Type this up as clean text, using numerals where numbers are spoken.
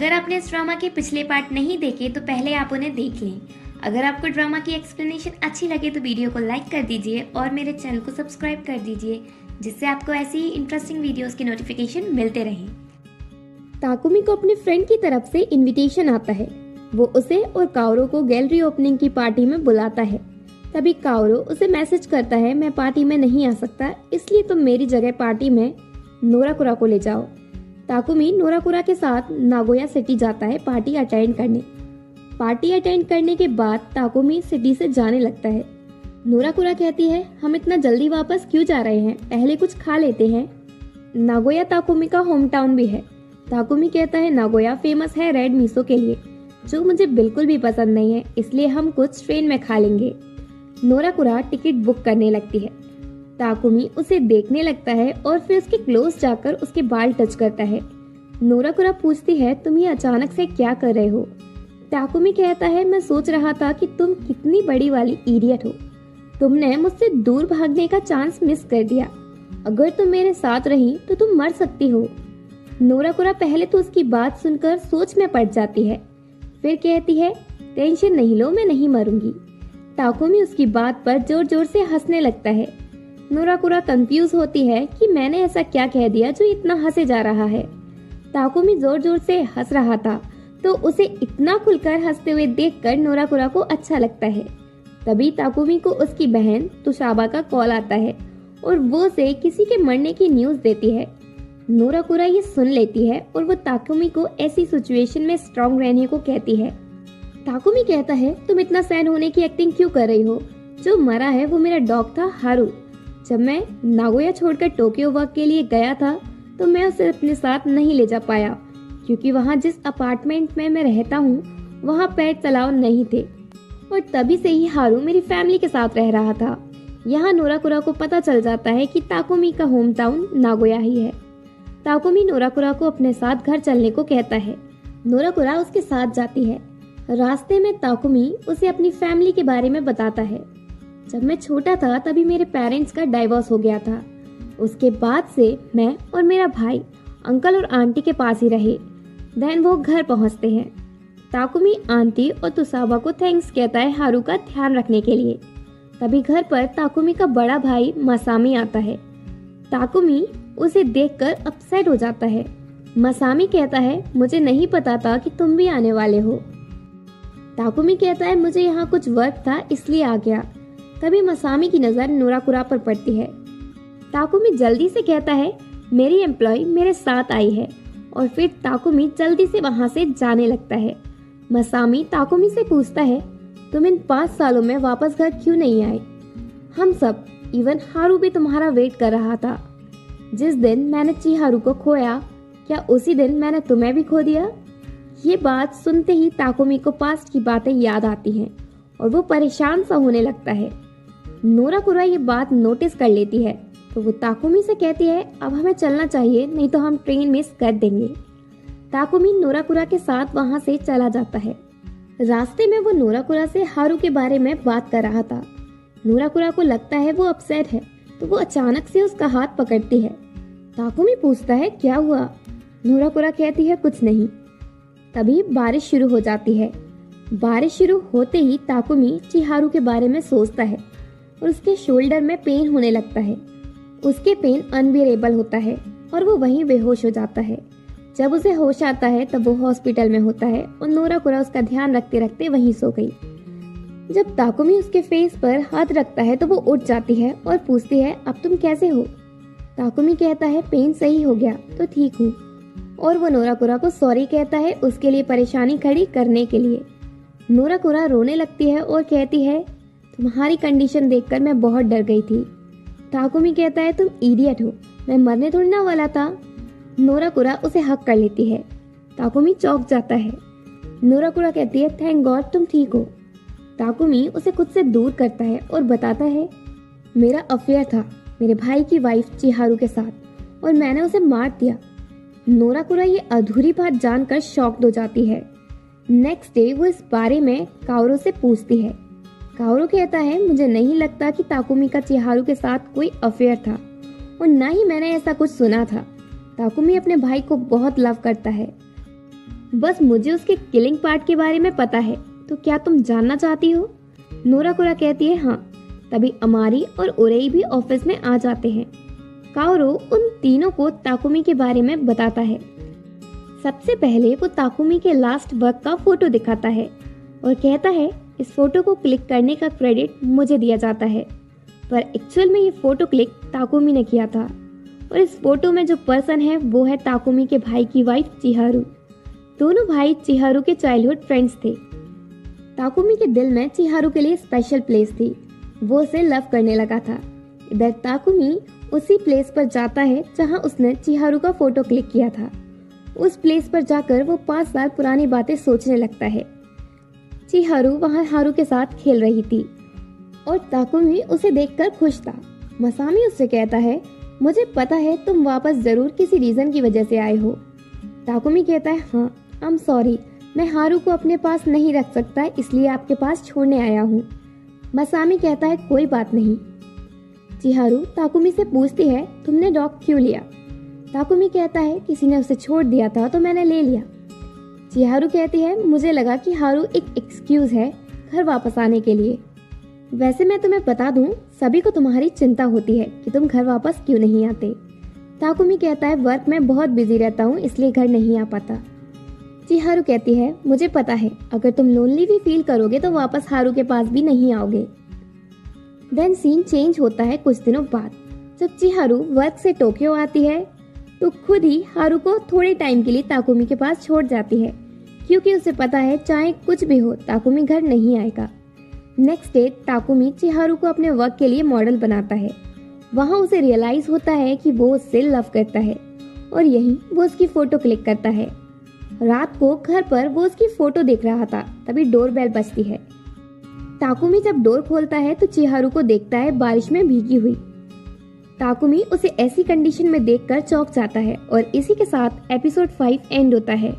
अगर आपने इस ड्रामा के पिछले पार्ट नहीं देखे तो पहले आप उन्हें देख लें। अगर आपको ड्रामा की एक्सप्लेनेशन अच्छी लगे तो वीडियो को लाइक कर दीजिए और मेरे चैनल को सब्सक्राइब कर दीजिए, जिससे आपको ऐसी ही इंटरेस्टिंग वीडियोस के नोटिफिकेशन मिलते रहें। ताकुमी को अपने फ्रेंड की तरफ से इनविटेशन आता है। वो उसे और काओरो को गैलरी ओपनिंग की पार्टी में बुलाता है। तभी काओरो उसे मैसेज करता है, मैं पार्टी में नहीं आ सकता, इसलिए तुम मेरी जगह पार्टी में नोराकुरा को ले जाओ। ताकुमी नोराकुरा के साथ नागोया सिटी जाता है पार्टी अटेंड करने। पार्टी अटेंड करने के बाद ताकुमी सिटी से जाने लगता है। नोराकुरा कहती है, हम इतना जल्दी वापस क्यों जा रहे हैं, पहले कुछ खा लेते हैं। नागोया ताकुमी का होम टाउन भी है। ताकुमी कहता है, नागोया फेमस है रेड मिसो के लिए, जो मुझे बिल्कुल भी पसंद नहीं है, इसलिए हम कुछ ट्रेन में खा लेंगे। नोराकुरा टिकट बुक करने लगती है। ताकुमी उसे देखने लगता है और फिर उसके क्लोज जाकर उसके बाल टच करता है। नोराकुरा पूछती है, तुम ये अचानक से क्या कर रहे हो। ताकुमी कहता है, मैं सोच रहा था कि तुम कितनी बड़ी वाली इडियट हो, तुमने मुझसे दूर भागने का चांस मिस कर दिया। अगर तुम मेरे साथ रही तो तुम मर सकती हो। नोराकुरा पहले तो उसकी बात सुनकर सोच में पड़ जाती है, फिर कहती है, टेंशन नहीं लो, मैं नहीं मरूंगी। ताकुमी उसकी बात पर जोर जोर से हंसने लगता है। नोराकुरा कंफ्यूज होती है कि मैंने ऐसा क्या कह दिया जो इतना हंसे जा रहा है। ताकुमी जोर जोर से हंस रहा था तो उसे इतना खुलकर हंसते हुए देखकर नोराकुरा को अच्छा लगता है। तभी ताकुमी को उसकी बहन तुशाबा का कॉल आता है और वो उसे किसी के मरने की न्यूज देती है। नोराकुरा ये सुन लेती है और वो ताकुमी को ऐसी सिचुएशन में स्ट्रांग रहने को कहती है। ताकुमी कहता है, तुम इतना सैड होने की एक्टिंग क्यों कर रही हो, जो मरा है वो मेरा डॉग था हारू। जब मैं नागोया छोड़कर टोक्यो वर्क के लिए गया था तो मैं उसे अपने साथ नहीं ले जा पाया, क्योंकि वहाँ जिस अपार्टमेंट में मैं रहता हूँ वहाँ पेट अलाउ नहीं थे, और तभी से ही हारू मेरी फैमिली के साथ रह रहा था। यहाँ नोराकुरा को पता चल जाता है कि ताकुमी का होम टाउन नागोया ही है। ताकुमी नोराकुरा को अपने साथ घर चलने को कहता है। नोराकुरा उसके साथ जाती है। रास्ते में ताकुमी उसे अपनी फैमिली के बारे में बताता है। जब मैं छोटा था तभी मेरे पेरेंट्स का डाइवोर्स हो गया था। उसके बाद से मैं और मेरा भाई अंकल और आंटी के पास ही रहे। देन वो घर पहुंचते हैं। ताकुमी आंटी और तुसाबा को थैंक्स कहता है हारू का ध्यान रखने के लिए। तभी घर पर ताकुमी का बड़ा भाई मसामी आता है। ताकुमी उसे देखकर अपसेट हो जाता है। मसामी कहता है, मुझे नहीं पता था कि तुम भी आने वाले हो। ताकुमी कहता है, मुझे यहाँ कुछ वर्क था इसलिए आ गया। तभी मसामी की नजर नोराकुरा पर पड़ती है। ताकुमी जल्दी से कहता है, मेरी एम्प्लॉय मेरे साथ आई है, और फिर ताकुमी जल्दी से वहां से जाने लगता है। मसामी ताकुमी से पूछता है, तुम इन 5 सालों में वापस घर क्यों नहीं आए। हम सब, इवन हारू भी तुम्हारा वेट कर रहा था। जिस दिन मैंने चिहारू को खोया, क्या उसी दिन मैंने तुम्हें भी खो दिया। ये बात सुनते ही ताकुमी को पास्ट की बातें याद आती हैं और वो परेशान सा होने लगता है। नोराकुरा ये बात नोटिस कर लेती है तो वो ताकुमी से कहती है, अब हमें चलना चाहिए, नहीं तो हम ट्रेन मिस कर देंगे। ताकुमी नोराकुरा के साथ वहां से चला जाता है। रास्ते में वो नोराकुरा से हारू के बारे में बात कर रहा था। नोराकुरा को लगता है वो अपसेट है तो वो अचानक से उसका हाथ पकड़ती है। ताकुमी पूछता है, क्या हुआ। नोराकुरा कहती है, कुछ नहीं। तभी बारिश शुरू हो जाती है। बारिश शुरू होते ही ताकुमी चिहारू के बारे में सोचता है और उसके शोल्डर में पेन होने लगता है। उसके पेन अनबियरेबल होता है और वो वहीं बेहोश हो जाता है। जब उसे होश आता है तब वो हॉस्पिटल में होता है और नोराकुरा उसका ध्यान रखते रखते वहीं सो गई। जब ताकुमी उसके फेस पर हाथ रखता है तो वो उठ जाती है और पूछती है, अब तुम कैसे हो। ताकुमी कहता है, पेन सही हो गया तो ठीक हूँ, और वो नोराकुरा को सॉरी कहता है उसके लिए परेशानी खड़ी करने के लिए। नोराकुरा रोने लगती है और कहती है, तुम्हारी कंडीशन देखकर मैं बहुत डर गई थी। ताकुमी कहता है, तुम इडियट हो, मैं मरने थोड़ी ना वाला था। नोराकुरा उसे हक कर लेती है। ताकुमी चौंक जाता है। नोराकुरा कहती है, थैंक गॉड तुम ठीक हो। ताकुमी उसे खुद से दूर करता है और बताता है, मेरा अफेयर था मेरे भाई की वाइफ चिहारू के साथ और मैंने उसे मार दिया। नोराकुरा ये अधूरी बात जानकर शॉक्ड हो जाती है। नेक्स्ट डे वो इस बारे में काओरो से पूछती है। काओरो कहता है, मुझे नहीं लगता कि ताकुमी का चिहारू के साथ कोई अफेयर था और न ही मैंने ऐसा कुछ सुना था। ताकुमी अपने भाई को बहुत लव करता है। बस मुझे उसके किलिंग पार्ट के बारे में पता है, तो क्या तुम जानना चाहती हो? नोराकुरा कहती है हाँ। तभी अमारी और उरेई भी ऑफिस में आ जाते हैं। काओरो उन तीनों को ताकुमी के बारे में बताता है। सबसे पहले वो ताकुमी के लास्ट वर्क का फोटो दिखाता है और कहता है इस फोटो को क्लिक करने का क्रेडिट मुझे दिया जाता है, पर एक्चुअल में ये फोटो क्लिक ताकुमी ने किया था और इस फोटो में जो पर्सन है वो है ताकुमी के भाई की वाइफ चिहारू। दोनों भाई चिहारू के चाइल्डहुड फ्रेंड्स थे। ताकुमी के दिल में चिहारू के लिए स्पेशल प्लेस थी, वो उसे लव करने लगा था। इधर ताकुमी उसी प्लेस पर जाता है जहां उसने चिहारू का फोटो क्लिक किया था। उस प्लेस पर जाकर वो 5 साल पुरानी बातें सोचने लगता है। चिहारू वहां हारू के साथ खेल रही थी और ताकुमी उसे देखकर खुश था। मसामी उससे कहता है मुझे पता है तुम वापस जरूर किसी रीजन की वजह से आए हो। ताकुमी कहता है हाँ, आई एम सॉरी, मैं हारू को अपने पास नहीं रख सकता, इसलिए आपके पास छोड़ने आया हूँ। मसामी कहता है कोई बात नहीं। चिहारू ताकुमी से पूछती है तुमने डॉग क्यों लिया? ताकुमी कहता है किसी ने उसे छोड़ दिया था तो मैंने ले लिया। चिहारू कहती है मुझे लगा कि हारू एक एक्सक्यूज है घर वापस आने के लिए। वैसे मैं तुम्हें बता दूं, सभी को तुम्हारी चिंता होती है कि तुम घर वापस क्यों नहीं आते। ताकुमी कहता है वर्क में बहुत बिजी रहता हूँ इसलिए घर नहीं आ पाता। चिहारू कहती है मुझे पता है, अगर तुम लोनली भी फील करोगे तो वापस हारू के पास भी नहीं आओगे। देन सीन चेंज होता है कुछ दिनों बाद। जब चिहारू वर्क से टोक्यो आती है तो खुद ही हारू को थोड़े टाइम के लिए ताकुमी के पास छोड़ जाती है, क्योंकि उसे पता है चाहे कुछ भी हो ताकुमी घर नहीं आएगा। नेक्स्ट डे ताकुमी चिहारू को अपने वर्क के लिए मॉडल बनाता है। वहाँ उसे रियलाइज होता है कि वो उससे लव करता है और यहीं वो उसकी फोटो क्लिक करता है। रात को घर पर वो उसकी फोटो देख रहा था, तभी डोरबेल बजती है। ताकुमी जब डोर खोलता है तो चिहारू को देखता है बारिश में भीगी हुई। ताकुमी उसे ऐसी कंडीशन में देखकर चौंक जाता है और इसी के साथ एपिसोड 5 एंड होता है।